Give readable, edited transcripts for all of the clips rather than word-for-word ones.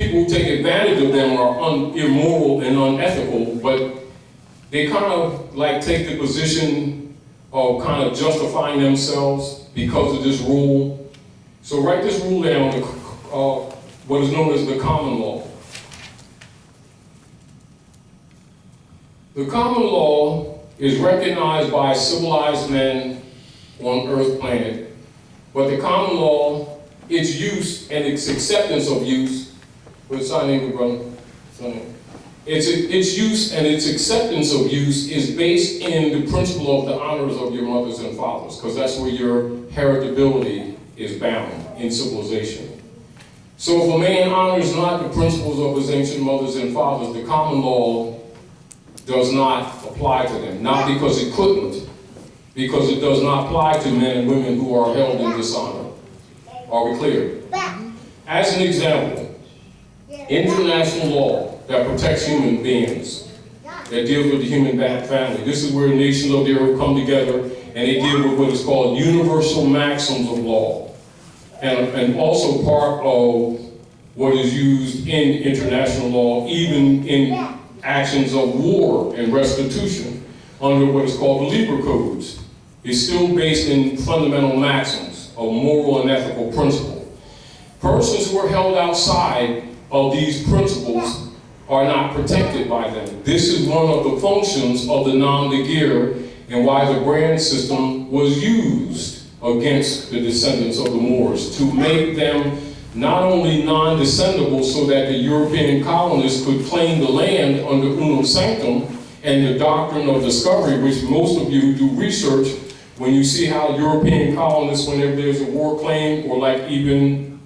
people who take advantage of them are immoral and unethical, but they kind of like take the position of kind of justifying themselves because of this rule. So write this rule down, what is known as the common law. The common law is recognized by civilized men on Earth planet, but the common law, its use and its acceptance of use, what's our name, brother? Its use and its acceptance of use is based in the principle of the honors of your mothers and fathers, because that's where your heritability is bound in civilization. So if a man honors not the principles of his ancient mothers and fathers, the common law does not apply to them. Not because it couldn't, because it does not apply to men and women who are held in dishonor. Are we clear? As an example, international law that protects human beings, that deals with the human family. This is where nations of the earth come together and they deal with what is called universal maxims of law. And also part of what is used in international law, even in actions of war and restitution under what is called the Libra codes, is still based in fundamental maxims of moral and ethical principle. Persons who are held outside of these principles are not protected by them. This is one of the functions of the non-de-guerre and why the brand system was used against the descendants of the Moors, to make them not only non-descendable so that the European colonists could claim the land under unum sanctum and the doctrine of discovery, which most of you who do research, when you see how European colonists, whenever there's a war claim, or like even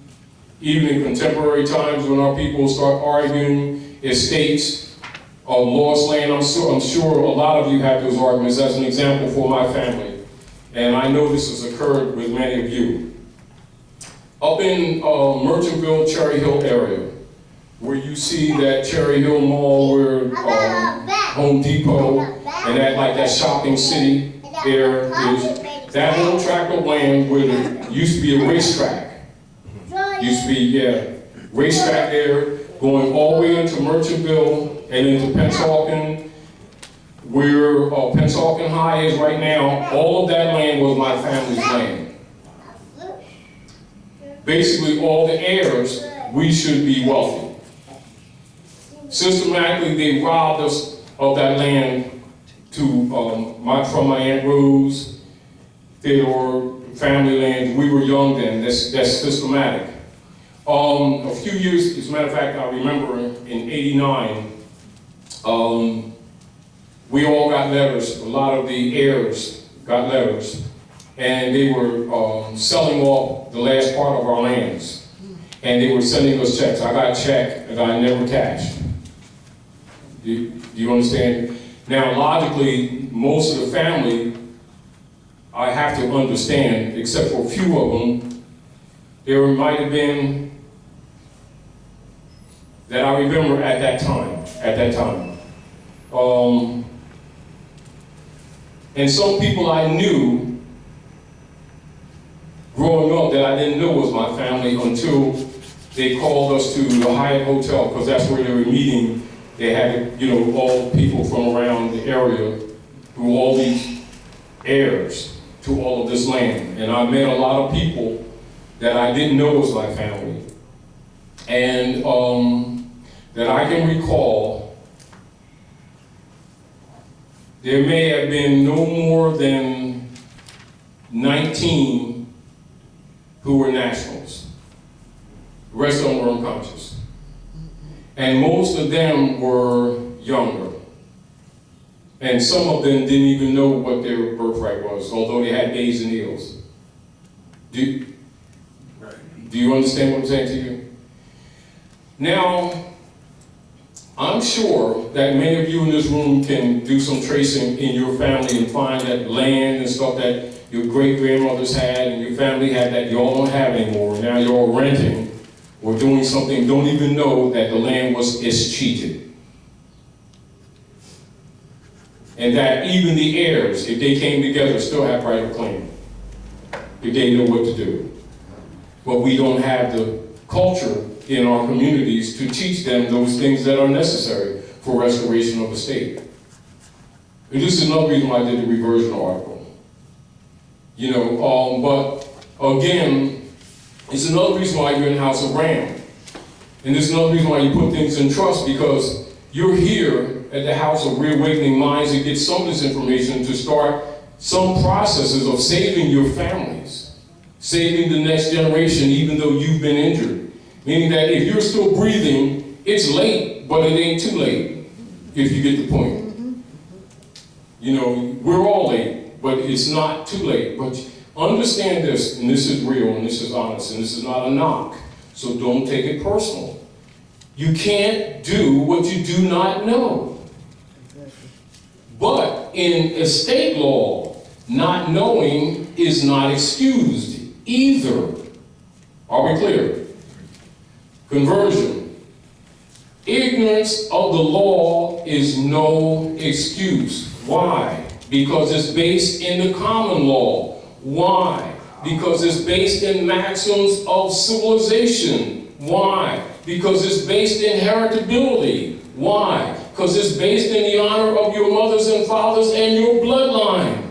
in contemporary times when our people start arguing estates of lost land, I'm sure a lot of you have those arguments. As an example for my family. And I know this has occurred with many of you. Up in Merchantville, Cherry Hill area, where you see that Cherry Hill Mall where Home Depot and that shopping city there is, that whole tract of land where there used to be a racetrack. Used to be, racetrack there, going all the way into Merchantville and into Pennsauken, where Pennsauken High is right now. All of that land was my family's land. Basically, all the heirs, we should be wealthy. Systematically, they robbed us of that land from my Aunt Rose, Theodore, family land. We were young then. That's systematic. A few years, as a matter of fact, I remember in '89, we all got letters. A lot of the heirs got letters, and they were selling off the last part of our lands, and they were sending us checks. I got a check that I never cashed. Do you understand? Now, logically, most of the family, I have to understand, except for a few of them, there might have been, that I remember at that time. And some people I knew growing up that I didn't know was my family until they called us to the Hyatt Hotel, because that's where they were meeting. They had, all the people from around the area who were all these heirs to all of this land. And I met a lot of people that I didn't know was my family. And that I can recall, there may have been no more than 19 who were nationals. The rest of them were unconscious. And most of them were younger. And some of them didn't even know what their birthright was, although they had days and eels. Do you understand what I'm saying to you? Now, I'm sure that many of you in this room can do some tracing in your family and find that land and stuff that your great-grandmothers had and your family had that y'all don't have anymore. Now you're renting or doing something, don't even know that the land was escheated. And that even the heirs, if they came together, still have right of claim, if they know what to do. But we don't have the culture in our communities to teach them those things that are necessary for restoration of the state. And this is another reason why I did the reversion article. But again, it's another reason why you're in the House of Ram. And this is another reason why you put things in trust, because you're here at the House of Reawakening Minds to get some of this information to start some processes of saving your families, saving the next generation even though you've been injured. Meaning that if you're still breathing, it's late, but it ain't too late, if you get the point. We're all late, but it's not too late. But understand this, and this is real, and this is honest, and this is not a knock, so don't take it personal. You can't do what you do not know. But in estate law, not knowing is not excused either. Are we clear? Conversion. Ignorance of the law is no excuse. Why? Because it's based in the common law. Why? Because it's based in maxims of civilization. Why? Because it's based in heritability. Why? Because it's based in the honor of your mothers and fathers and your bloodline.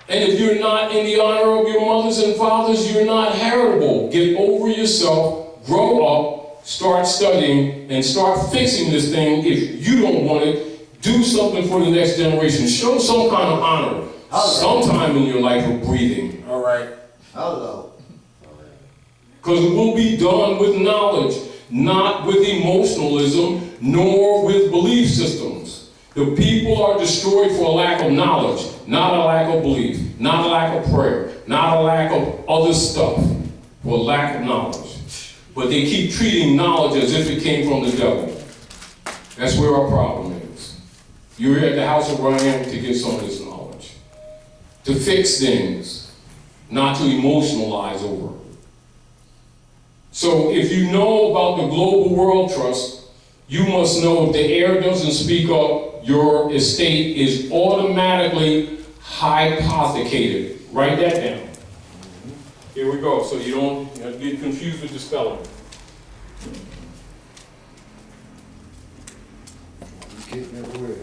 And if you're not in the honor of your mothers and fathers, you're not heritable. Get over yourself, grow up, start studying, and start fixing this thing. If you don't want it, do something for the next generation. Show some kind of honor sometime in your life of breathing. All right? Hello. Because it will be done with knowledge, not with emotionalism, nor with belief systems. The people are destroyed for a lack of knowledge, not a lack of belief, not a lack of prayer, not a lack of other stuff, for a lack of knowledge. But they keep treating knowledge as if it came from the devil. That's where our problem is. You're here at the House of Ram to get some of this knowledge, to fix things, not to emotionalize over. So if you know about the Global World Trust, you must know if the heir doesn't speak up, your estate is automatically hypothecated. Write that down. Here we go, so you don't get confused with the spelling. You getting everywhere.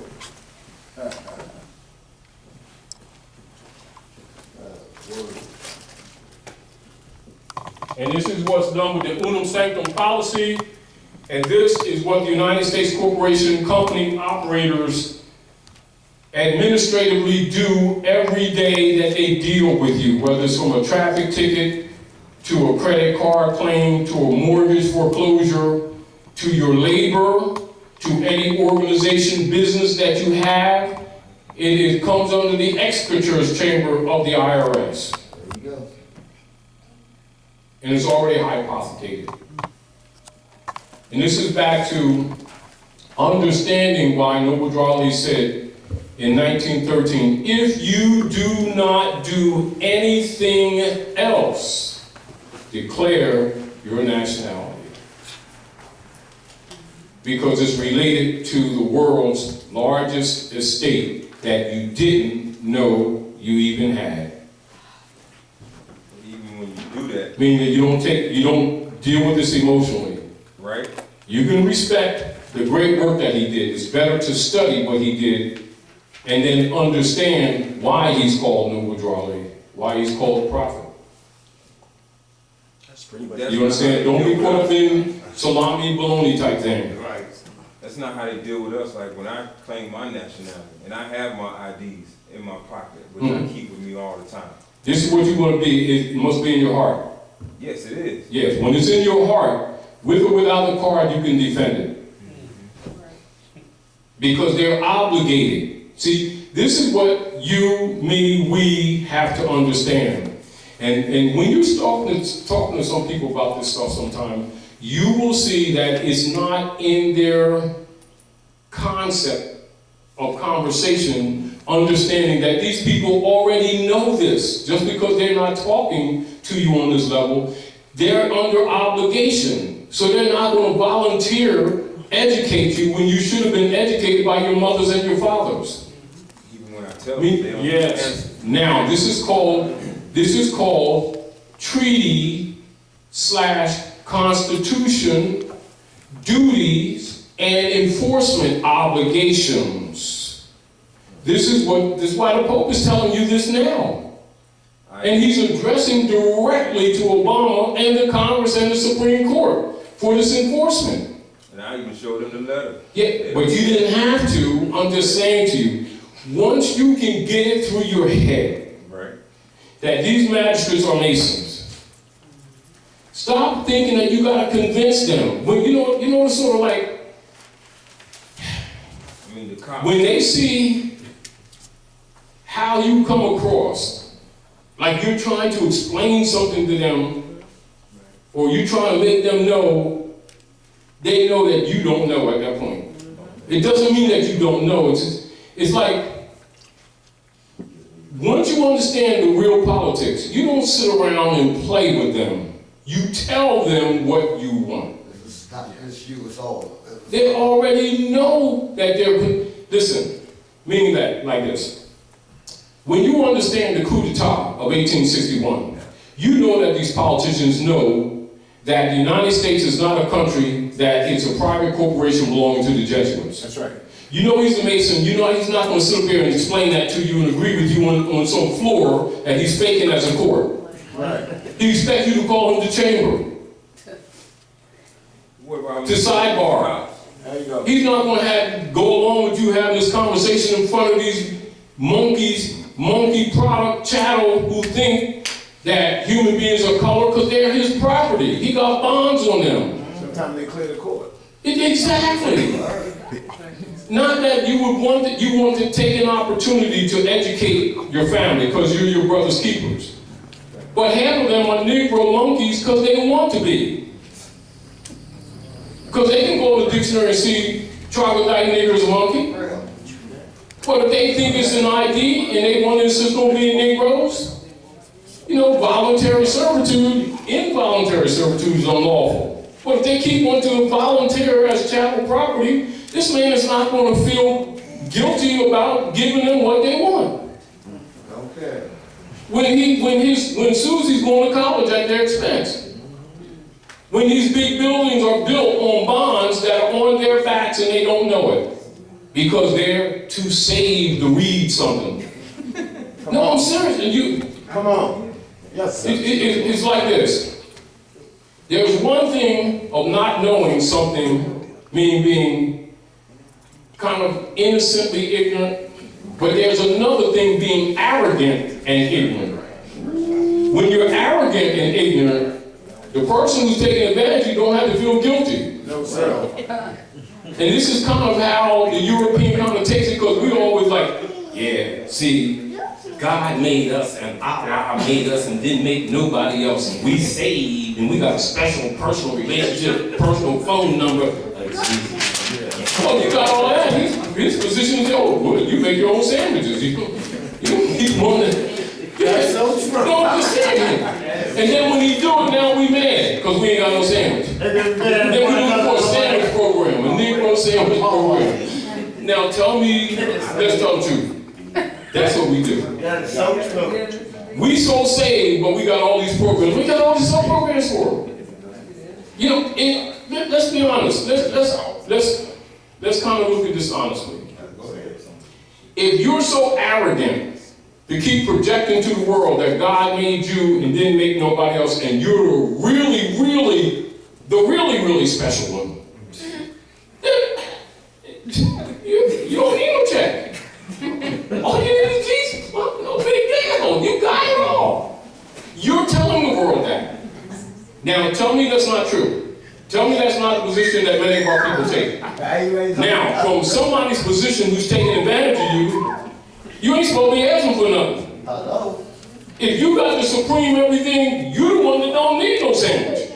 And this is what's done with the Unum Sanctum policy. And this is what the United States Corporation Company operators administratively do every day that they deal with you, whether it's from a traffic ticket, to a credit card claim, to a mortgage foreclosure, to your labor, to any organization, business that you have. It comes under the executors chamber of the IRS. There you go. And it's already hypothecated. And this is back to understanding why Noble Drawley said in 1913, if you do not do anything else, declare your nationality. Because it's related to the world's largest estate that you didn't know you even had. Even when you do that. Meaning that you don't deal with this emotionally. Right. You can respect the great work that he did. It's better to study what he did and then understand why he's called Noble Drawley, why he's called a prophet. That's pretty much. You understand? Don't be caught up in salami bologna type thing. Right. That's not how they deal with us. Like when I claim my nationality, and I have my IDs in my pocket, which I keep with me all the time. This is what you want to be. It must be in your heart. Yes, it is. Yes, when it's in your heart, with or without the card, you can defend it. Because they're obligated. See, this is what you, me, we have to understand. And when you're talking to some people about this stuff sometime, you will see that it's not in their concept of conversation, understanding that these people already know this. Just because they're not talking to you on this level, they're under obligation. So they're not going to volunteer educate you when you should have been educated by your mothers and your fathers. Even when I tell them, they don't yes. Now this is called treaty / Constitution, duties, and enforcement obligations. This is why the Pope is telling you this now. And he's addressing directly to Obama and the Congress and the Supreme Court for this enforcement. And I even showed them the letter. Yeah, but you didn't have to. I'm just saying to you, once you can get it through your head that these magistrates are Masons, stop thinking that you gotta convince them. When you know it's sort of like, I mean, the cops. when they see how you come across, like you're trying to explain something to them, or you're trying to make them know, they know that you don't know at that point. It doesn't mean that you don't know. It's like, once you understand the real politics, you don't sit around and play with them. You tell them what you want. It's not against you, it's all. They already know that listen, meaning that, like this. When you understand the coup d'etat of 1861, you know that these politicians know that the United States is not a country, that it's a private corporation belonging to the Jesuits. That's right. You know he's a Mason, you know he's not going to sit up here and explain that to you and agree with you on some floor that he's faking as a court. Right. He expects you to call him to chamber, to sidebar. There you go. He's not going to go along with you having this conversation in front of these monkey product chattel who think that human beings are color because they're his property. He got bonds on them. Sometimes they clear the court. Exactly. Not that you want to take an opportunity to educate your family because you're your brother's keepers. But half of them are Negro monkeys because they want to be. Because they can go to the dictionary and see troglodyte nigger is a monkey. But if they think it's an ID and they want to insist on being Negroes, voluntary servitude, involuntary servitude is unlawful. But if they keep wanting to volunteer as chattel property, this man is not going to feel guilty about giving them what they want. Okay. When Susie's going to college at their expense. When these big buildings are built on bonds that are on their backs and they don't know it. Because they're too saved to read something. No, I'm serious. Come on. Yes, sir. It's like this. There's one thing of not knowing something, meaning being kind of innocently ignorant, but there's another thing being arrogant and ignorant. When you're arrogant and ignorant, the person who's taking advantage of you don't have to feel guilty. No, sir. And this is kind of how the European kind of takes it, because we're always like, yeah, see, God made us and Allah made us and didn't make nobody else, and we saved, and we got a special personal relationship, personal phone number. Well, you got all that. His position is, well, you make your own sandwiches. You want to. That's so true. No, I'm just saying. And then when he do it, now we mad, because we ain't got no sandwich. And then we look for a sandwich program, a Negro sandwich program. Now tell me, let's tell the truth. That's what we do. That's so true. We so saved, but we got all these programs. We got all these sub programs for it. Let's be honest. Let's kind of look at this honestly. If you're so arrogant to keep projecting to the world that God made you and didn't make nobody else, and you're the really special one, you don't need no check. All you need is Jesus. No big deal. You got it all. You're telling the world that. Now, tell me that's not true. Tell me that's not the position that many of our people take. Now, from somebody's position who's taking advantage of you, you ain't supposed to be asking for nothing. Hello. If you got the supreme everything, you're the one that don't need no sandwich.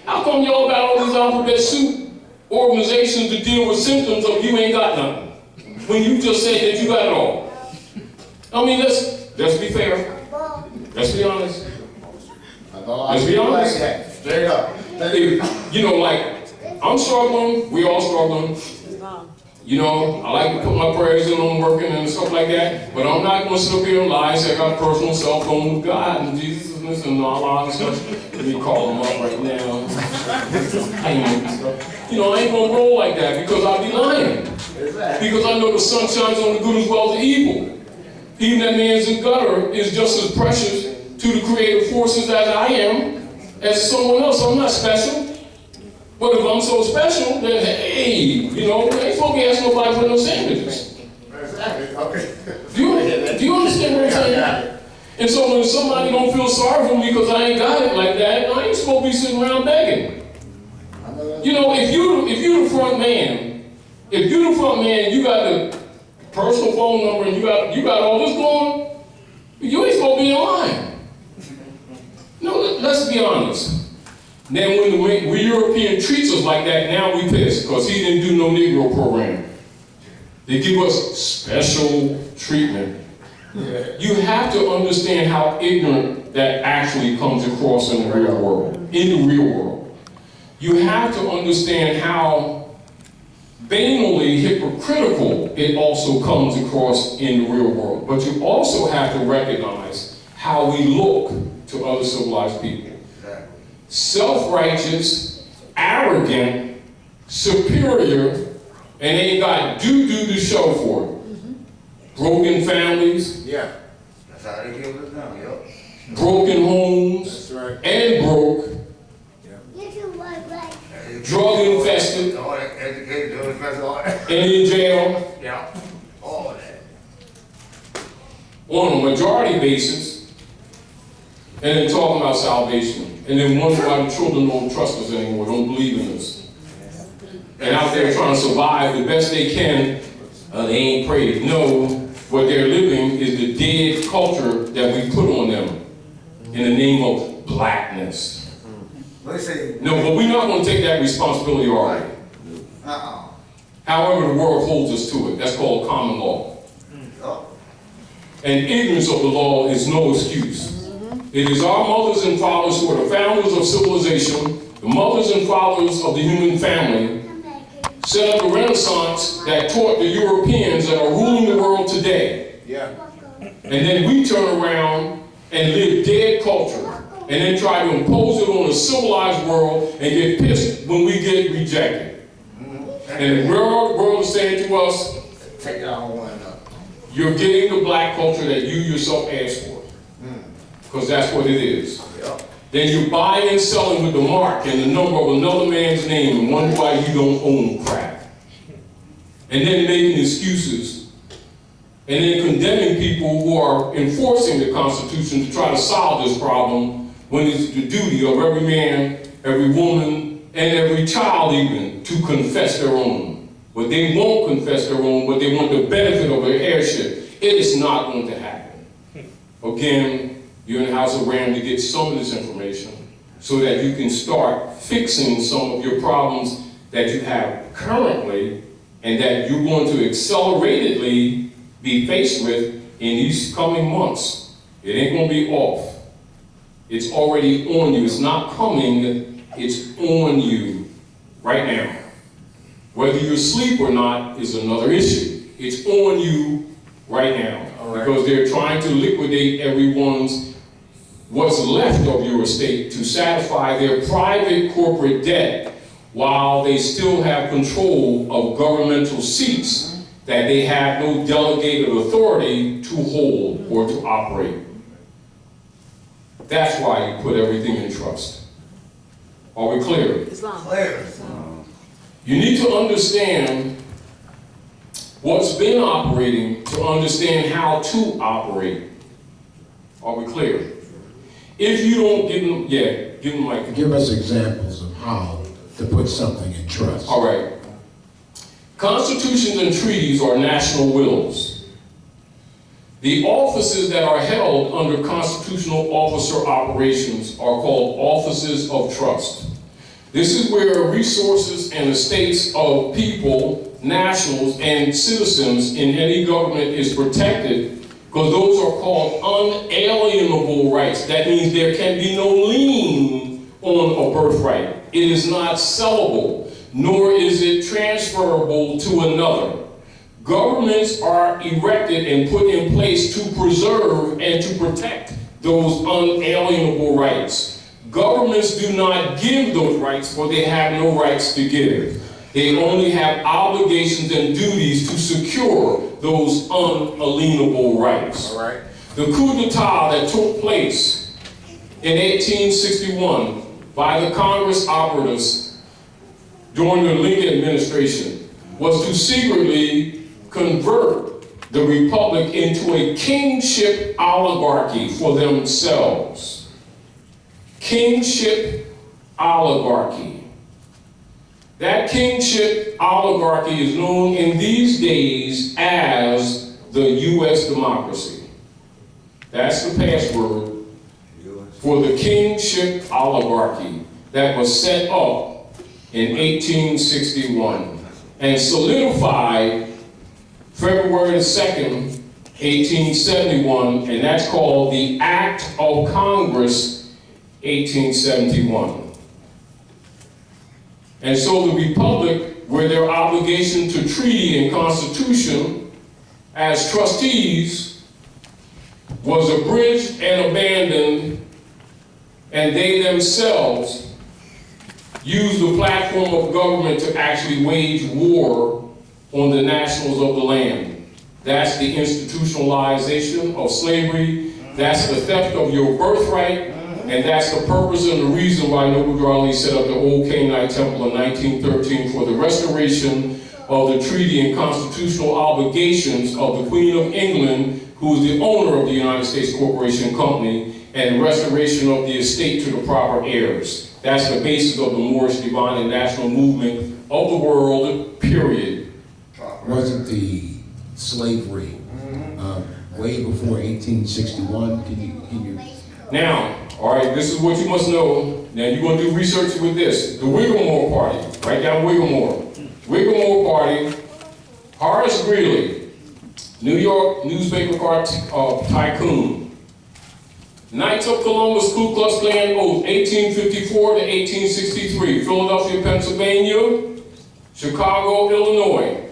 How come y'all got all these alphabet soup organizations to deal with symptoms of you ain't got nothing? When you just said that you got it all. I mean, let's be fair. Let's be honest. Let's be honest. Straight up. I'm struggling, we all struggling. I like to put my prayers in on working and stuff like that, but I'm not going to sit up here and lie and say I got a personal cell phone with God in Jesus' name. Christmas and all that stuff. Let me call them up right now. Payment and stuff. You know, I ain't gonna roll like that because I'll be lying. Because I know the sun shines on the good as well as the evil. Even that man's in gutter is just as precious to the creative forces as I am, as someone else. I'm not special. But if I'm so special, then hey, you know, I ain't supposed to be asking nobody for no sandwiches. Exactly, okay. Do you understand what I'm saying? And so when somebody don't feel sorry for me because I ain't got it like that, I ain't supposed to be sitting around begging. You know, if you the front man, you got the personal phone number and you got all this going, you ain't supposed to be in line. No, let's be honest. Then when the European treats us like that, now we pissed because he didn't do no Negro program. They give us special treatment. Yeah. You have to understand how ignorant that actually comes across in the real world. You have to understand how banally hypocritical it also comes across in the real world. But you also have to recognize how we look to other civilized people. Self-righteous, arrogant, superior, and ain't got doo-doo to show for it. Broken families. Yeah. That's how they give us now, yo. Broken homes. That's right. And broke. Drug infested. All that educated, drug infested, all that. And in jail. Yeah. All that. On a majority basis. And then talking about salvation. And then wonder why the children don't trust us anymore, don't believe in us. And out there trying to survive the best they can, they ain't prayed. No, what they're living is the dead culture that we put on them in the name of blackness. No, but we're not going to take that responsibility already. However, the world holds us to it. That's called common law. And ignorance of the law is no excuse. It is our mothers and fathers who are the founders of civilization, the mothers and fathers of the human family, set up a renaissance that taught the Europeans that are ruling the world today. Yeah. And then we turn around and live dead culture, and then try to impose it on a civilized world and get pissed when we get rejected. And the world is saying to us, take y'all one up. You're getting the black culture that you yourself asked for. Because that's what it is. Yep. Then you're buying and selling with the mark and the number of another man's name and wonder why you don't own crap. And then making excuses. And then condemning people who are enforcing the Constitution to try to solve this problem when it's the duty of every man, every woman, and every child even to confess their own. But they won't confess their own, but they want the benefit of their heirship. It is not going to happen. Again, you're in the House of Ram to get some of this information so that you can start fixing some of your problems that you have currently and that you're going to acceleratedly be faced with in these coming months. It ain't going to be off. It's already on you. It's not coming. It's on you right now. Whether you're asleep or not is another issue. It's on you right now. Because they're trying to liquidate what's left of your estate to satisfy their private corporate debt while they still have control of governmental seats that they have no delegated authority to hold or to operate. That's why you put everything in trust. Are we clear? Clear. You need to understand what's been operating to understand how to operate. Are we clear? If you don't give them like... Give us examples of how to put something in trust. All right. Constitutions and treaties are national wills. The offices that are held under constitutional officer operations are called offices of trust. This is where resources and estates of people, nationals, and citizens in any government is protected, because those are called unalienable rights. That means there can be no lien on a birthright. It is not sellable, nor is it transferable to another. Governments are erected and put in place to preserve and to protect those unalienable rights. Governments do not give those rights, for they have no rights to give. They only have obligations and duties to secure those unalienable rights. All right. The coup d'etat that took place in 1861 by the Congress operatives during the Lincoln administration was to secretly convert the republic into a kingship oligarchy for themselves. Kingship oligarchy. That kingship oligarchy is known in these days as the U.S. democracy. That's the password for the kingship oligarchy that was set up in 1861 and solidified February 2nd, 1871, and that's called the Act of Congress, 1871. And so the Republic, where their obligation to treaty and constitution as trustees was abridged and abandoned, and they themselves used the platform of government to actually wage war on the nationals of the land. That's the institutionalization of slavery. That's the theft of your birthright. And that's the purpose and the reason why Noble Darnley set up the Old Canaanite Temple in 1913 for the restoration of the treaty and constitutional obligations of the Queen of England, who is the owner of the United States Corporation Company, and restoration of the estate to the proper heirs. That's the basis of the Moorish divine and national movement of the world, period. Wasn't the slavery way before 1861? Can you? Now, all right, this is what you must know. Now you're going to do research with this. The Whittemore Party, write down Whittemore. Whittemore Party, Horace Greeley, New York newspaper tycoon. Knights of Columbus, Ku Klux Klan oath, 1854 to 1863, Philadelphia, Pennsylvania, Chicago, Illinois.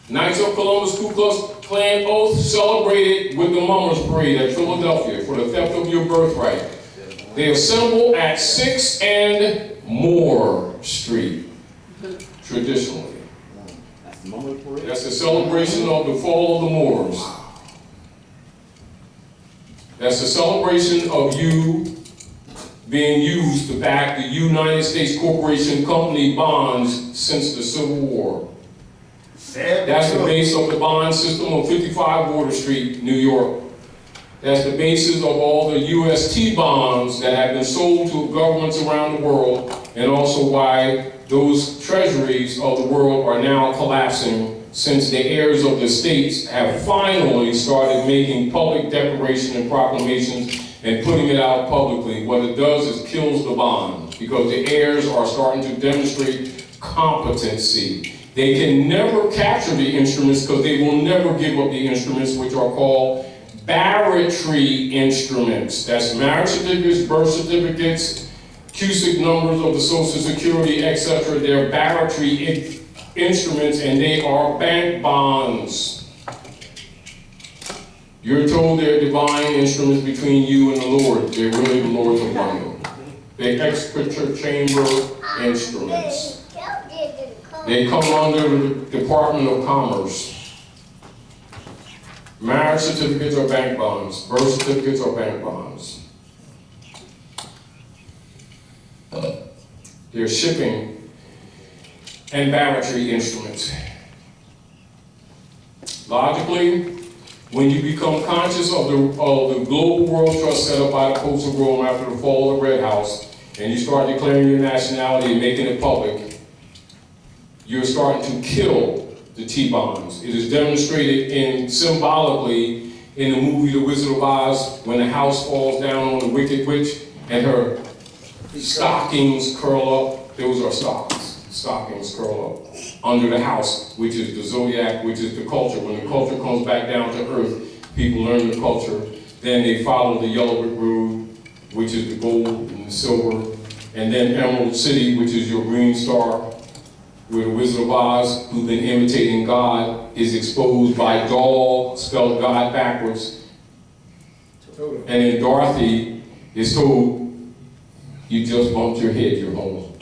Knights of Columbus, Ku Klux Klan oath celebrated with the Mummers Parade at Philadelphia for the theft of your birthright. They assemble at 6 and Moore Street, traditionally. That's the celebration of the fall of the Moors. That's a celebration of you being used to back the United States Corporation Company bonds since the Civil War. That's the base of the bond system of 55 Water Street, New York. That's the basis of all the UST bonds that have been sold to governments around the world, and also why those treasuries of the world are now collapsing, since the heirs of the states have finally started making public declarations and proclamations and putting it out publicly. What it does is kills the bond, because the heirs are starting to demonstrate competency. They can never capture the instruments because they will never give up the instruments, which are called barratry instruments. That's marriage certificates, birth certificates, CUSIC numbers of the Social Security, etc. They're barratry instruments, and they are bank bonds. You're told they're divine instruments between you and the Lord. They're really the Lord's of London. They're executive chamber instruments. They come under the Department of Commerce. Marriage certificates are bank bonds. Birth certificates are bank bonds. They're shipping and barratry instruments. Logically, when you become conscious of the global world trust set up by the Popes of Rome after the fall of the Red House, and you start declaring your nationality and making it public, you're starting to kill the T-bonds. It is demonstrated symbolically in the movie The Wizard of Oz, when the house falls down on the Wicked Witch and her stockings curl up. Those are stockings. Stockings curl up under the house, which is the zodiac, which is the culture. When the culture comes back down to earth, people learn the culture. Then they follow the yellow brick road, which is the gold and the silver. And then Emerald City, which is your green star, where the Wizard of Oz, who's been imitating God, is exposed by Dol, spelled God backwards, And then Dorothy is told, you just bumped your head, you're home.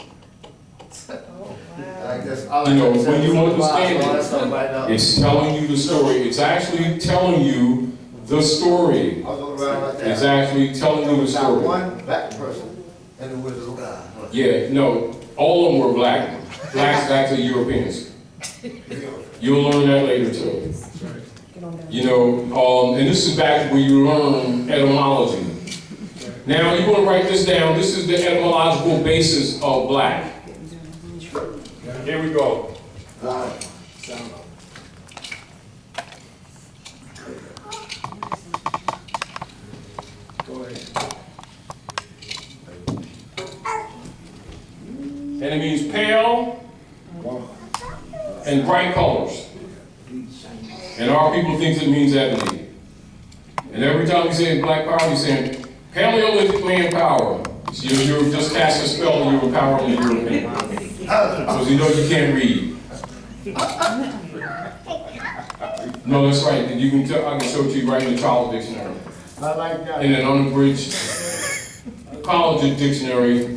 Like this, You know, when you understand it, it's telling you the story. It's actually telling you the story. I was looking around like that. It's actually telling you the Not story. one black person in the woods looking out. Yeah, no, all of them were black. Blacks actually Europeans. You'll learn that later too. You know, and this is back where you learn etymology. Now you want to write this down. This is the etymological basis of black. Here we go. And it means pale and bright colors. And our people think it means ebony. And every time you say black power, you're saying Paleolithic man power. So you're just cast a spell and you're empowering the European. Because you know you can't read. No, that's right. And you can I can show it to you right in the Child Dictionary. I like that. In an unabridged college dictionary.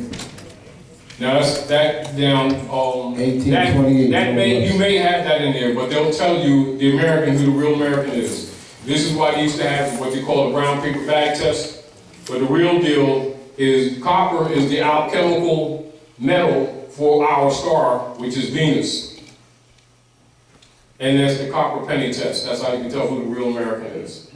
Now that's that down. 1828. You may have that in there, but they'll tell you the American who the real American is. This is why they used to have what they call a brown paper bag test. But the real deal is copper is the alchemical metal for our star, which is Venus. And that's the copper penny test. That's how you can tell who the real American is.